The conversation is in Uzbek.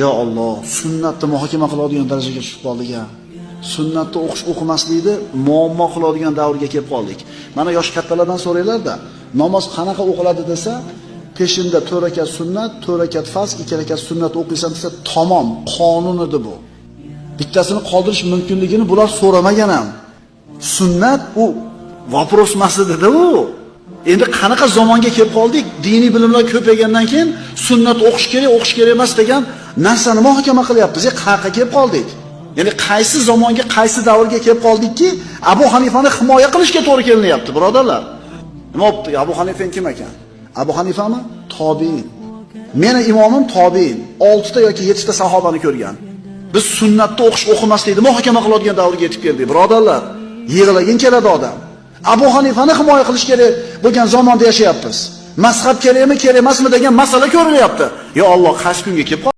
yo Alloh, sunnatni muhokama qiladigan darajaga tushib qoldik a. Sunnatni o'qimaslikni muammo qiladigan davrga kelib qoldik. Mana yosh kattalardan so'raylar-da, namoz qanaqa o'qiladi desa, peshinda 4 rakat sunnat, 4 rakat farz, 2 rakat sunnat o'qiysan desa, tamom, qonun edi bu. Bittasini qoldirish mumkinligini bular so'ramagan ham. Sunnat u vopros masjidida u. Endi qanaqa zamonga kelib qoldik? Diniy bilimlar ko'paygandan keyin sunnat o'qish kerak emas degan narsani muhokama qilyapmiz. Qayerga kelib qoldik? Ya'ni qaysi zamonga, qaysi davrga kelib qoldikki, Abu Hanifani himoya qilishga to'g'ri kelinyapti, birodarlar. Nima bo'pti? Abu Hanifa kim ekan? Abu Hanifami? Tobiin. Meni imomim tobiin. 6 ta yoki 7 ta sahobani ko'rgan. Biz sunnatni o'qimaslikni muhokama qiladigan davrga yetib keldik, birodarlar. Yig'lagin keladi odam. Abu Hanifani himoya qilish kerak bo'lgan zamonda yashayapmiz. Mazhab kerakmi, kerak emasmi degan masala ko'rilyapti. Yo Alloh, qaysi kunga kelib